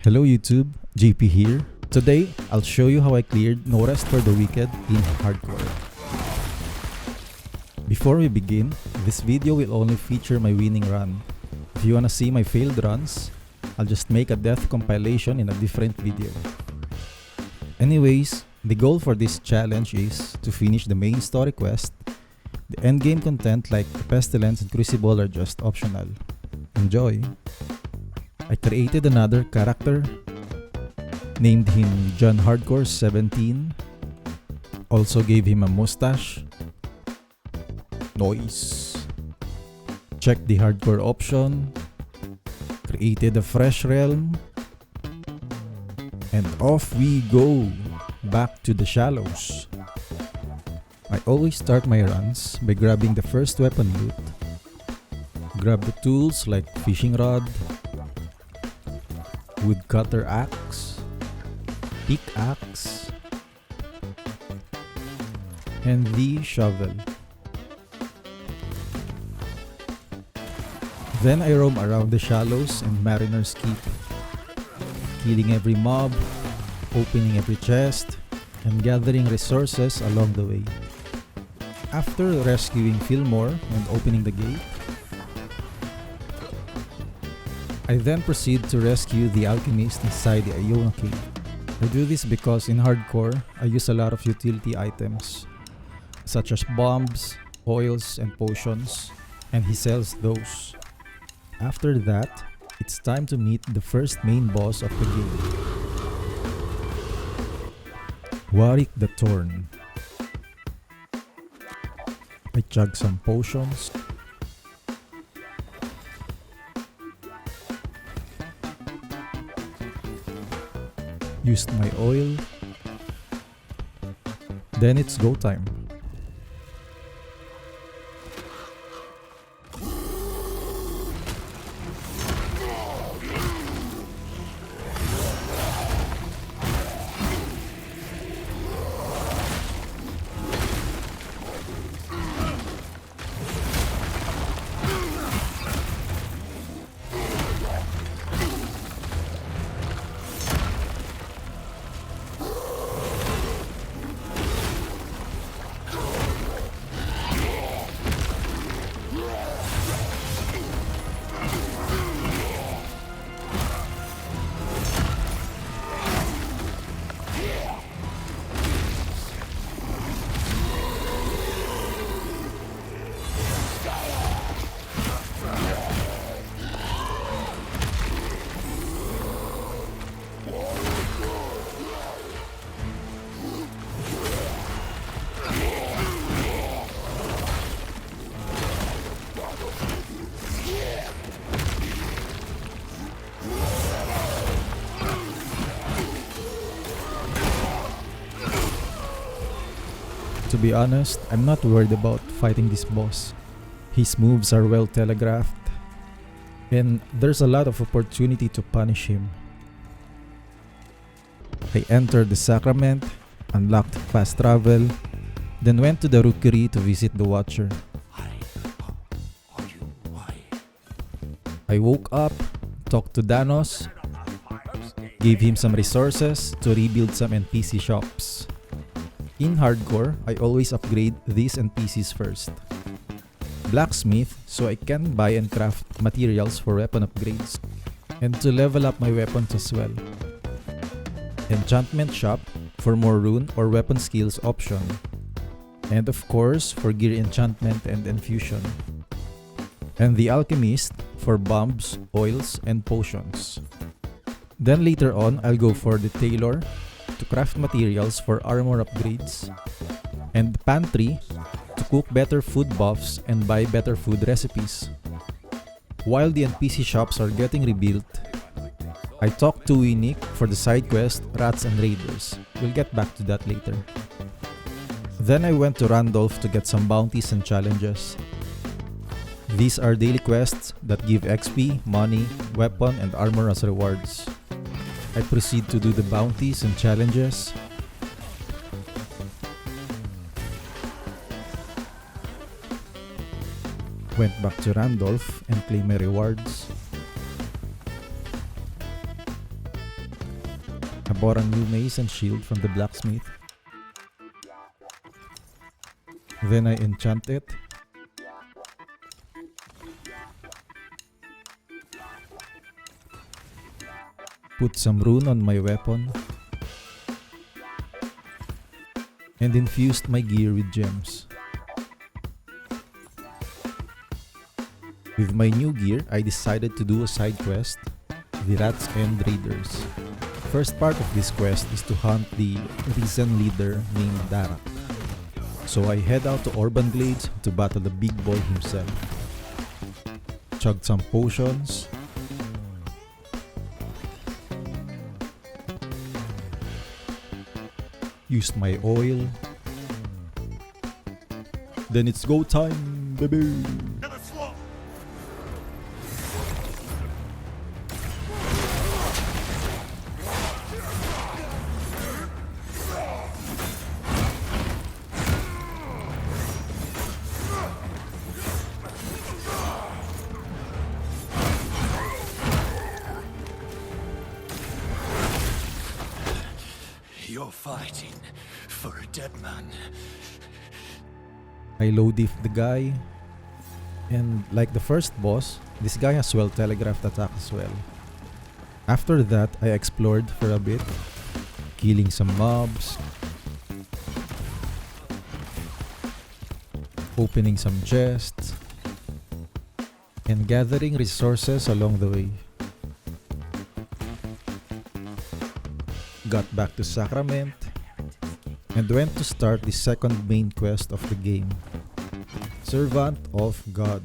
Hello YouTube, JP here. Today, I'll show you how I cleared No Rest for the Wicked in Hardcore. Before we begin, this video will only feature my winning run. If you wanna see my failed runs, I'll just make a death compilation in a different video. Anyways, the goal for this challenge is to finish the main story quest. The endgame content like Pestilence and Crucible are just optional. Enjoy! I created another character, named him John Hardcore 17, also gave him a mustache. Noise. Checked the hardcore option, created a fresh realm, and off we go, back to the shallows. I always start my runs by grabbing the first weapon loot, grab the tools like fishing rod, woodcutter axe, pickaxe, and the shovel. Then I roam around the shallows and Mariner's Keep, killing every mob, opening every chest, and gathering resources along the way. After rescuing Fillmore and opening the gate, I then proceed to rescue the alchemist inside the Iona Cave. I do this because in hardcore, I use a lot of utility items, such as bombs, oils, and potions, and he sells those. After that, it's time to meet the first main boss of the game, Warwick the Torn. I chug some potions, used my oil, then it's go time. To be honest, I'm not worried about fighting this boss. His moves are well telegraphed, and there's a lot of opportunity to punish him. I entered the Sacrament, unlocked fast travel, then went to the Rookery to visit the Watcher. I woke up, talked to Danos, gave him some resources to rebuild some NPC shops. In hardcore, I always upgrade these NPCs first. Blacksmith, so I can buy and craft materials for weapon upgrades, and to level up my weapons as well. Enchantment shop for more rune or weapon skills option, and of course for gear enchantment and infusion. And the alchemist for bombs, oils, and potions. Then later on, I'll go for the tailor to craft materials for armor upgrades, and pantry to cook better food buffs and buy better food recipes. While the NPC shops are getting rebuilt, I talked to Winnick for the side quest Rats and Raiders. We'll get back to that later. Then I went to Randolph to get some bounties and challenges. These are daily quests that give XP, money, weapon, and armor as rewards. I proceed to do the bounties and challenges. Went back to Randolph and claimed my rewards. I bought a new mace and shield from the blacksmith. Then I enchant it. Put some rune on my weapon. And infused my gear with gems. With my new gear, I decided to do a side quest, the Rat's End Raiders. First part of this quest is to hunt the Risen leader named Darak. So I head out to Orban Glades to battle the big boy himself. Chugged some potions. Used my oil. Then it's go time, baby! You're fighting for a dead man. I low diff the guy. And like the first boss, this guy has well telegraphed attack as well. After that, I explored for a bit, killing some mobs, opening some chests, and gathering resources along the way. Got back to Sacrament and went to start the second main quest of the game, Servant of God.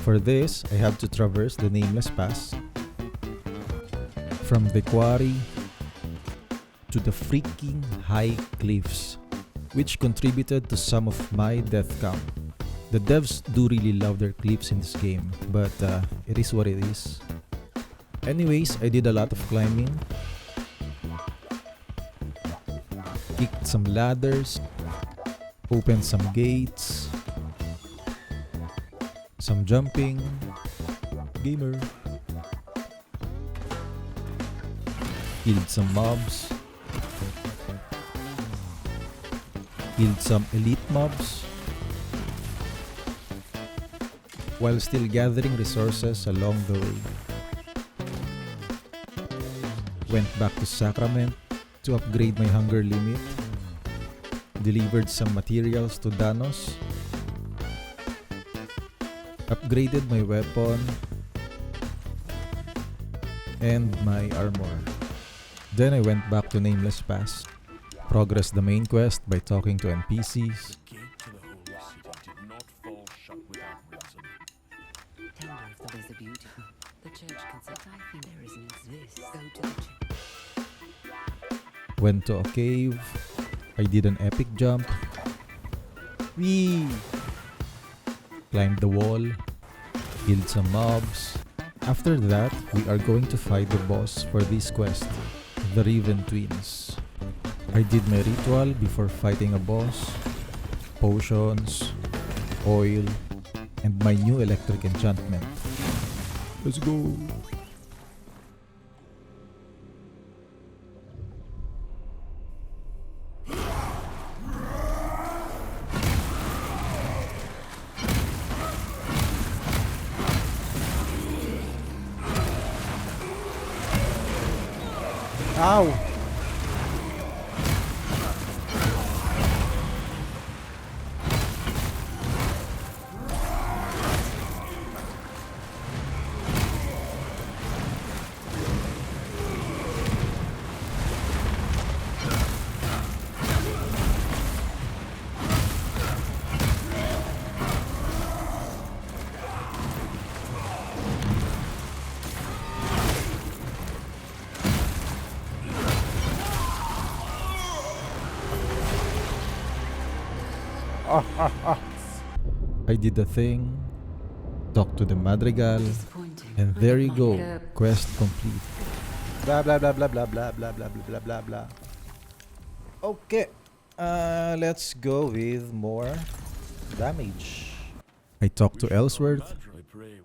For this, I have to traverse the Nameless Pass from the quarry to the freaking high cliffs, which contributed to some of my death count. The devs do really love their cliffs in this game, but it is what it is. Anyways, I did a lot of climbing, kicked some ladders, opened some gates, some jumping, gamer, killed some mobs, killed some elite mobs, while still gathering resources along the way. Went back to Sacrament to upgrade my hunger limit, delivered some materials to Danos, upgraded my weapon and my armor. Then I went back to Nameless Pass, progressed the main quest by talking to NPCs, The gate to the holy city did not fall shut without reason. Tender if the ways are beautiful. The church can sit. I think there isn't this. Go to the church. went to a cave, I did an epic jump, whee! Climbed the wall, killed some mobs. After that, we are going to fight the boss for this quest, the Riven Twins. I did my ritual before fighting a boss, potions, oil, and my new electric enchantment. Let's go! Ow! I did the thing, talked to the Madrigal, Disappointing. and there you go, Yeah. quest complete. Blah blah blah blah blah blah blah blah blah blah blah. Okay, let's go with more damage. I talked to Ellsworth, I pray.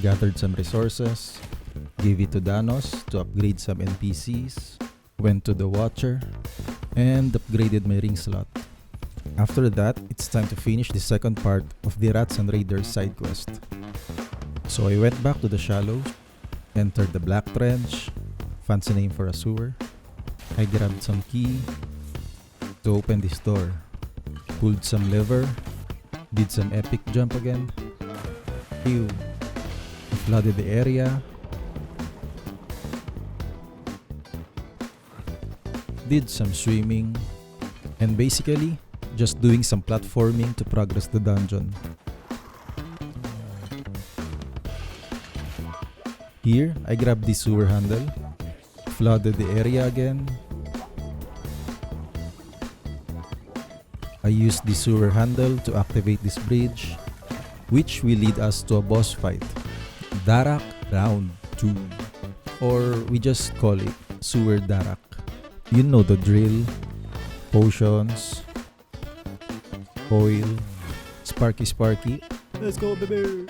gathered some resources, gave it to Danos to upgrade some NPCs, went to the Watcher, and upgraded my ring slot. After that, it's time to finish the second part of the Rats and Raiders side quest. So I went back to the Shallows, entered the Black Trench, fancy name for a sewer. I grabbed some key to open this door, pulled some lever, did some epic jump again. Ew. Flooded the area, did some swimming, and basically just doing some platforming to progress the dungeon. Here, I grabbed the sewer handle, flooded the area again. I used the sewer handle to activate this bridge, which will lead us to a boss fight, Darak Round 2, or we just call it Sewer Darak. You know the drill: potions, oil, sparky. Let's go, baby!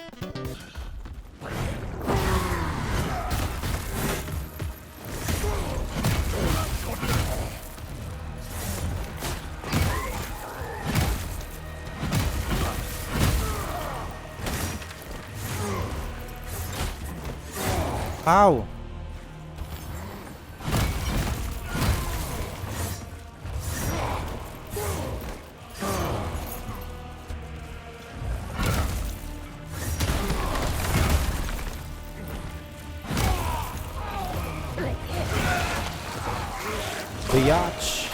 Ow! Biatch!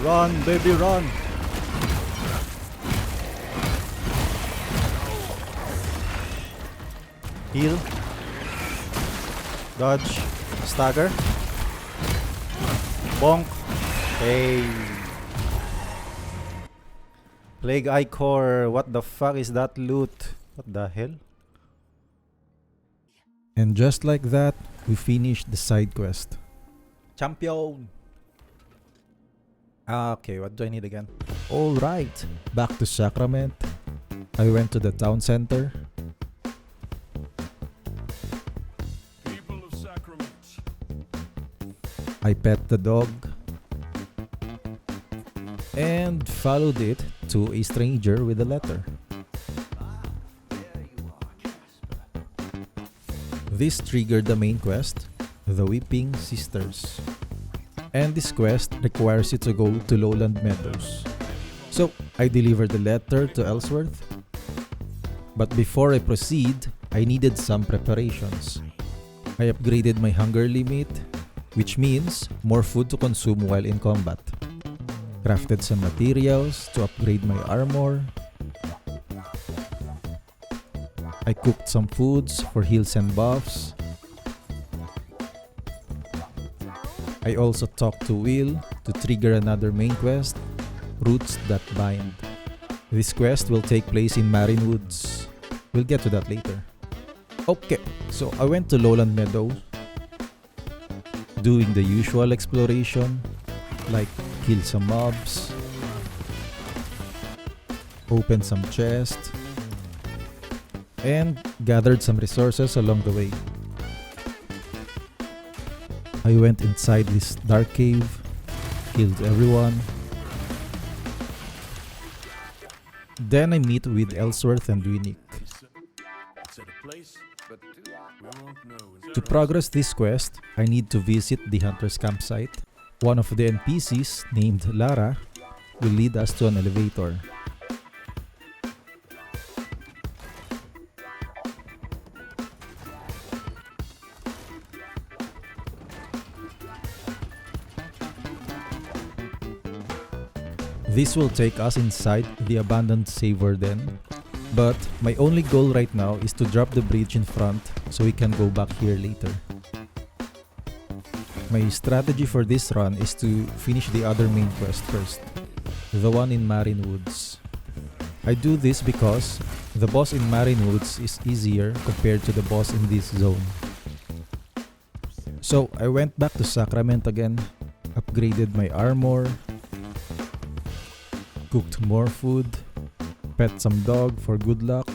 Run, baby, run! Heal. Dodge. Stagger. Bonk. Hey. Plague Ichor. What the fuck is that loot? What the hell? And just like that, we finished the side quest. Champion! Okay, what do I need again? Alright, back to Sacrament. I went to the town center. People of Sacrament. I pet the dog. And followed it to a stranger with a letter. This triggered the main quest, the Weeping Sisters. And this quest requires you to go to Lowland Meadows. So, I delivered the letter to Ellsworth. But before I proceed, I needed some preparations. I upgraded my hunger limit, which means more food to consume while in combat. Crafted some materials to upgrade my armor. I cooked some foods for heals and buffs. I also talked to Will to trigger another main quest, Roots That Bind. This quest will take place in Marine Woods. We'll get to that later. Okay, so I went to Lowland Meadows, doing the usual exploration, like kill some mobs, open some chests, and gathered some resources along the way. I went inside this dark cave, killed everyone. Then I meet with Ellsworth and Winnick. It's at a place, but we won't know. To progress this quest, I need to visit the Hunter's campsite. One of the NPCs, named Lara, will lead us to an elevator. This will take us inside the abandoned Savor Den, but my only goal right now is to drop the bridge in front so we can go back here later. My strategy for this run is to finish the other main quest first, the one in Marine Woods. I do this because the boss in Marine Woods is easier compared to the boss in this zone. So I went back to Sacrament again, upgraded my armor, cooked more food, pet some dog for good luck.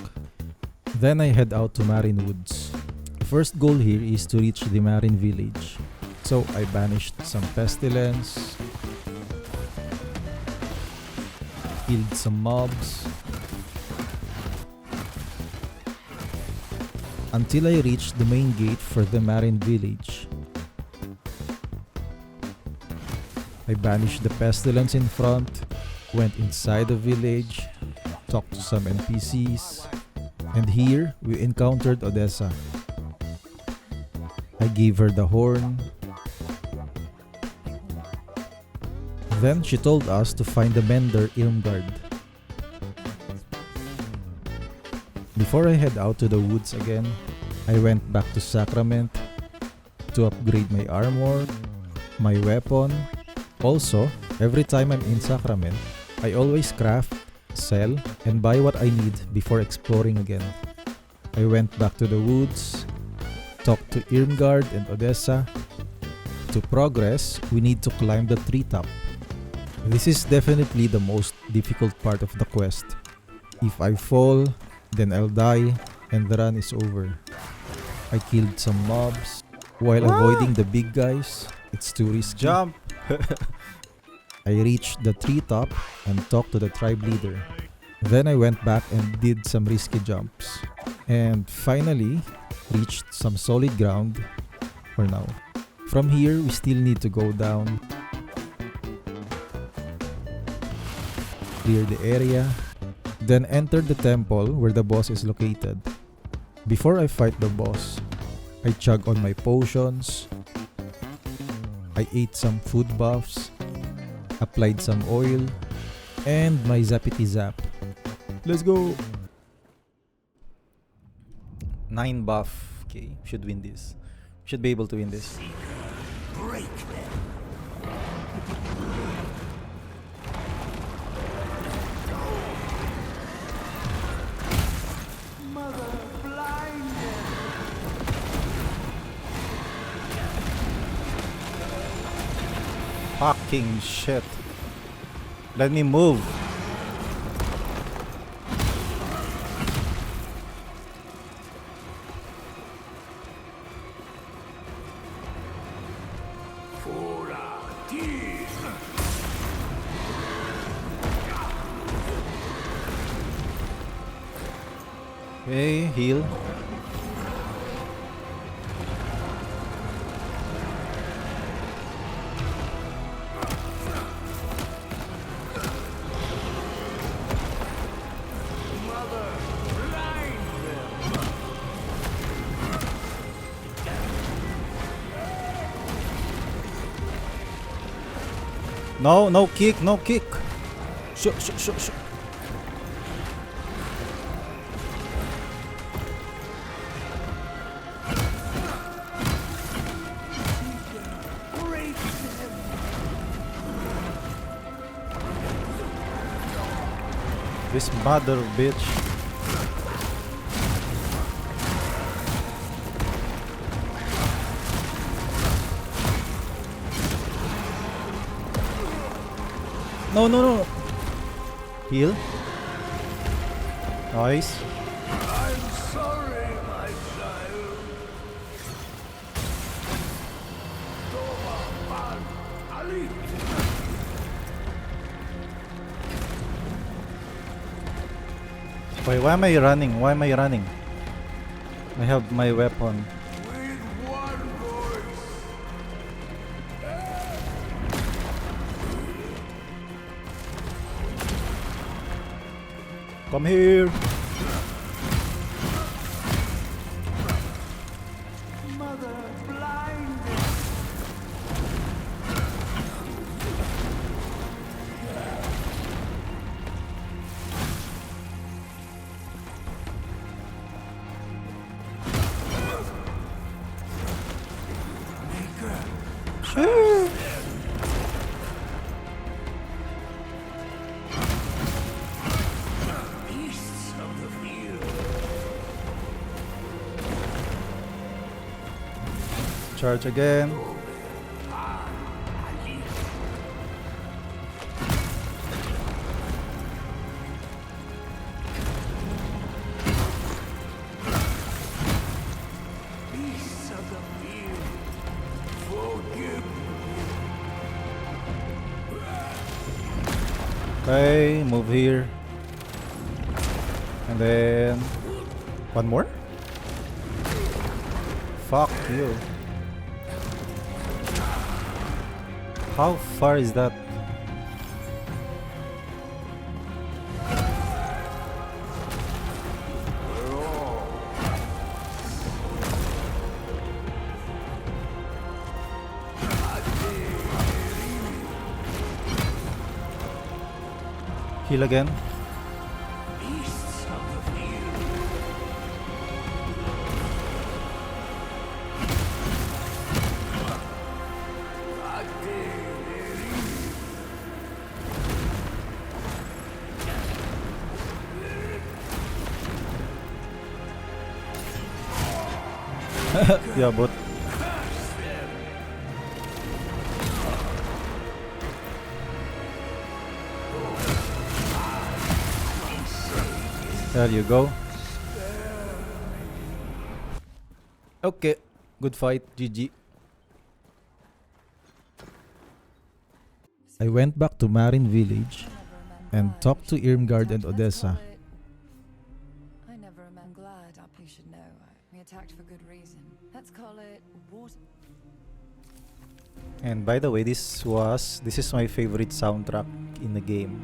Then I head out to Marin Woods. The first goal here is to reach the Marin village. So I banished some pestilence, killed some mobs, until I reached the main gate for the Marin village. I banished the pestilence in front, went inside the village, talked to some NPCs, and here we encountered Odessa. I gave her the horn. Then she told us to find the mender Irmgard. Before I head out to the woods again, I went back to Sacrament to upgrade my armor, my weapon. Also, every time I'm in Sacrament, I always craft, sell, and buy what I need before exploring again. I went back to the woods, talked to Irmgard and Odessa. To progress, we need to climb the treetop. This is definitely the most difficult part of the quest. If I fall, then I'll die and the run is over. I killed some mobs while avoiding the big guys. It's too risky. Jump! I reached the treetop and talked to the tribe leader. Then I went back and did some risky jumps. And finally, reached some solid ground for now. From here, we still need to go down, clear the area, then enter the temple where the boss is located. Before I fight the boss, I chug on my potions, I ate some food buffs, applied some oil, and my Zappity Zap. Let's go! 9 buff. Okay, should win this. Should be able to win this. Fucking shit. Let me move. Okay, heal. No, no kick, no kick. Shoot. This mother bitch. No. Heal. Nice. I'm sorry, my child. Ali. Wait, why am I running? Why am I running? I have my weapon. With one voice. Come here. Mother blinded. Beasts of the field. Charge again. Okay, move here. And then one more? Fuck you. How far is that? Heal again. Yeah, but there you go. Okay, good fight, GG. I went back to Marin village and talked to Irmgard and Odessa. I never am glad up you should know. We attacked for good reason. Let's call it water. And by the way, this is my favorite soundtrack in the game.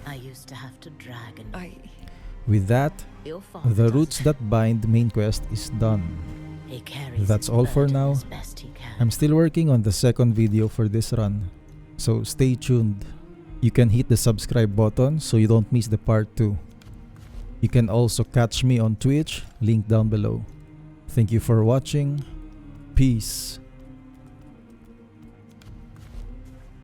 I used to have to drag and With that, your father the does roots that bind main quest is done. He carries That's his all for burden now. as best he can. I'm still working on the second video for this run, so stay tuned. You can hit the subscribe button so you don't miss the part 2. You can also catch me on Twitch, link down below. Thank you for watching. Peace.